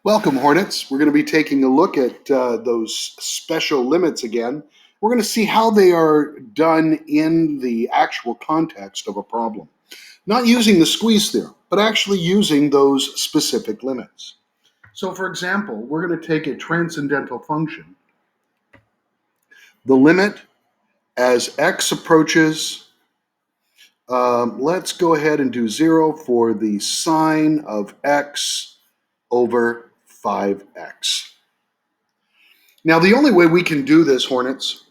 Welcome, Hornets. We're going to be taking a look at those special limits again. We're going to see how they are done in the actual context of a problem. Not using the squeeze theorem, but actually using those specific limits. So, for example, we're going to take a transcendental function. The limit as x approaches, let's go ahead and do 0 for the sine of x over 5x. Now, the only way we can do this, Hornets,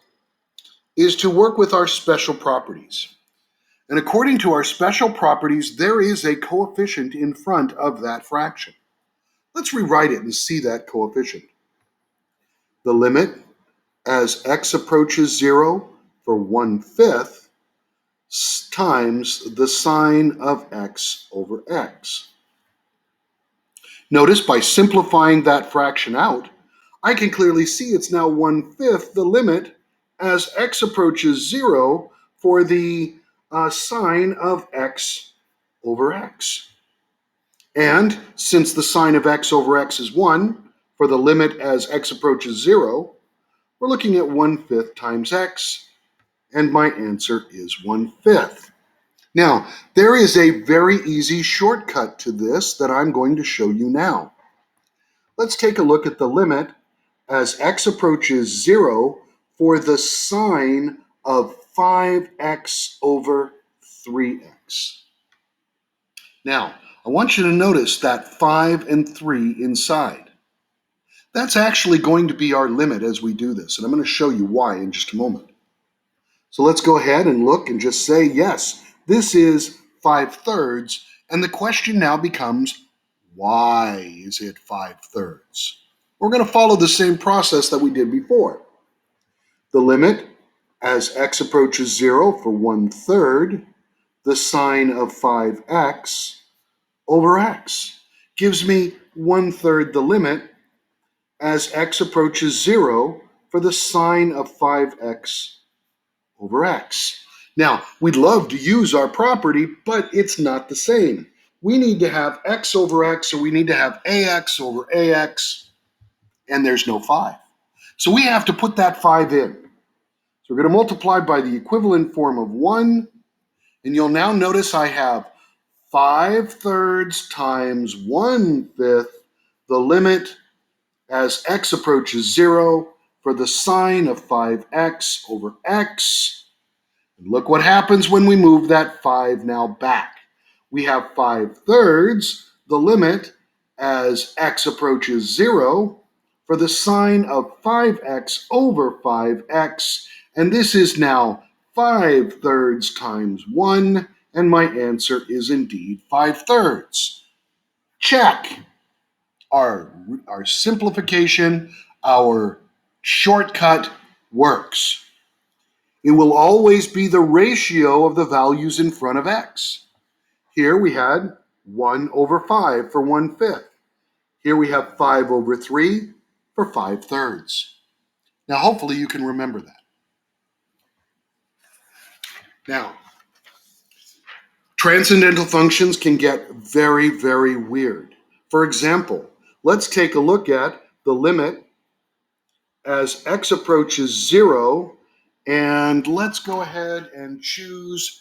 is to work with our special properties. And according to our special properties, there is a coefficient in front of that fraction. Let's rewrite it and see that coefficient. The limit as x approaches 0 for 1/5 times the sine of x over x. Notice by simplifying that fraction out, I can clearly see it's now 1/5 the limit as x approaches 0 for the sine of x over x. And since the sine of x over x is 1, for the limit as x approaches 0, we're looking at 1/5 times x, and my answer is 1/5. Now, there is a very easy shortcut to this that I'm going to show you now. Let's take a look at the limit as x approaches 0 for the sine of 5x over 3x. Now, I want you to notice that 5 and 3 inside. That's actually going to be our limit as we do this, and I'm going to show you why in just a moment. So let's go ahead and look and just say, yes, this is 5/3, and the question now becomes, why is it 5/3? We're going to follow the same process that we did before. The limit as x approaches 0 for 1/3, the sine of 5x over x gives me 1/3 the limit as x approaches 0 for the sine of 5x over x. Now, we'd love to use our property, but it's not the same. We need to have x over x, or we need to have ax over ax, and there's no 5. So we have to put that 5 in. So we're going to multiply by the equivalent form of 1, and you'll now notice I have 5/3 times 1/5, the limit as x approaches 0 for the sine of 5x over x. And look what happens when we move that 5 now back. We have 5/3, the limit as x approaches 0 for the sine of 5x over 5x, and this is now 5/3 times 1, and my answer is indeed 5/3. Check. Our simplification, our shortcut works. It will always be the ratio of the values in front of x. Here we had 1 over 5 for 1/5. Here we have 5 over 3 for 5/3. Now, hopefully you can remember that. Now, transcendental functions can get very, very weird. For example, let's take a look at the limit as x approaches 0, and let's go ahead and choose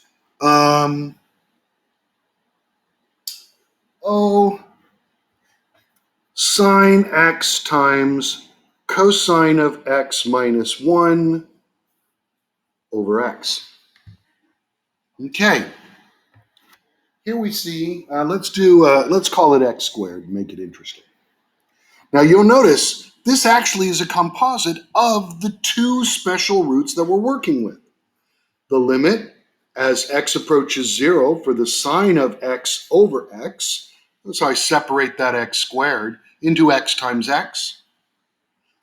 sine x times cosine of x minus 1 over x. Okay, here we see, let's call it x squared and make it interesting. Now you'll notice this actually is a composite of the two special roots that we're working with. The limit as x approaches 0 for the sine of x over x, so I separate that x squared into x times x.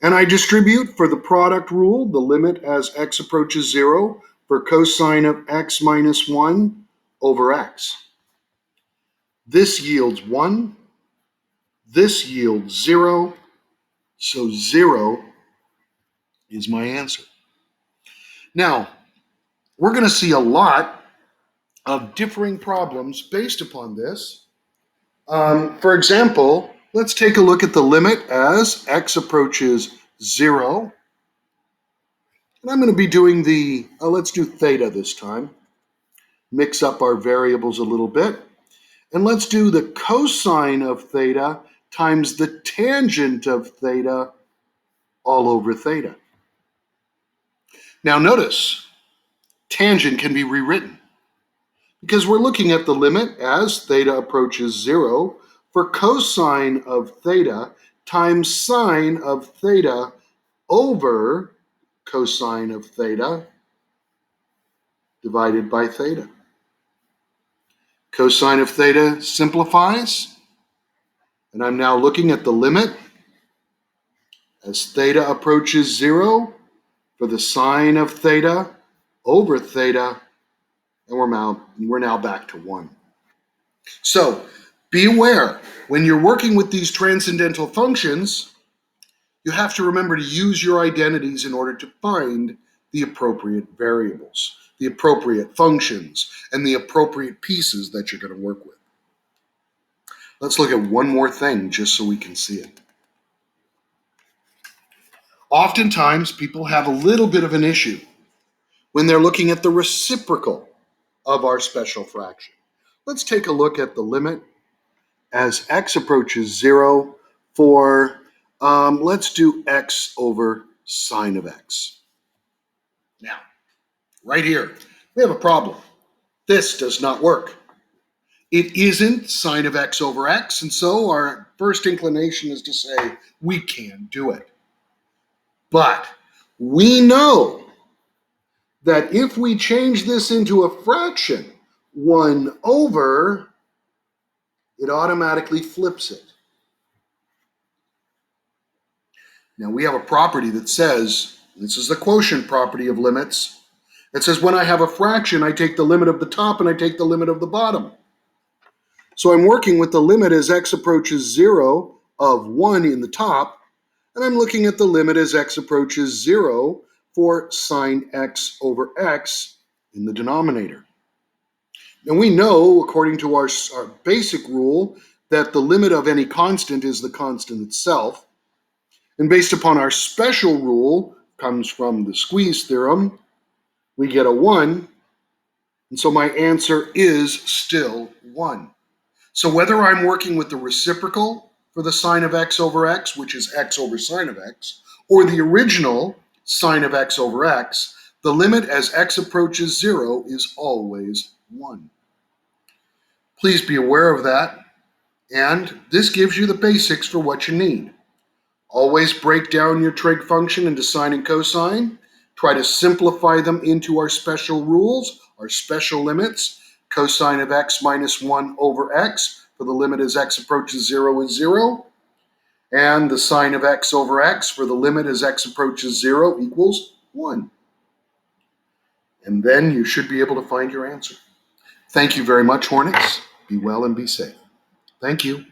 And I distribute for the product rule, the limit as x approaches 0 for cosine of x minus 1 over x. This yields 1. This yields 0. So 0 is my answer. Now, we're going to see a lot of differing problems based upon this. For example, let's take a look at the limit as x approaches 0. And I'm going to be doing let's do theta this time. Mix up our variables a little bit. And let's do the cosine of theta times the tangent of theta all over theta. Now notice, tangent can be rewritten because we're looking at the limit as theta approaches 0 for cosine of theta times sine of theta over cosine of theta divided by theta. Cosine of theta simplifies, and I'm now looking at the limit as theta approaches 0 for the sine of theta over theta, and we're now back to 1. So be aware, when you're working with these transcendental functions, you have to remember to use your identities in order to find the appropriate variables, the appropriate functions, and the appropriate pieces that you're going to work with. Let's look at one more thing just so we can see it. Oftentimes, people have a little bit of an issue when they're looking at the reciprocal of our special fraction. Let's take a look at the limit as x approaches 0 for, let's do x over sine of x. Now, right here, we have a problem. This does not work. It isn't sine of x over x, and so our first inclination is to say we can do it. But we know that if we change this into a fraction, 1 over, it automatically flips it. Now we have a property that says, this is the quotient property of limits, it says when I have a fraction, I take the limit of the top and I take the limit of the bottom. So I'm working with the limit as x approaches 0 of 1 in the top, and I'm looking at the limit as x approaches 0 for sine x over x in the denominator. And we know, according to our basic rule, that the limit of any constant is the constant itself. And based upon our special rule, comes from the squeeze theorem, we get a 1. And so my answer is still 1. So whether I'm working with the reciprocal for the sine of x over x, which is x over sine of x, or the original sine of x over x, the limit as x approaches 0 is always 1. Please be aware of that, and this gives you the basics for what you need. Always break down your trig function into sine and cosine. Try to simplify them into our special rules, our special limits. Cosine of x minus 1 over x for the limit as x approaches 0 is 0. And the sine of x over x for the limit as x approaches 0 equals 1. And then you should be able to find your answer. Thank you very much, Hornets. Be well and be safe. Thank you.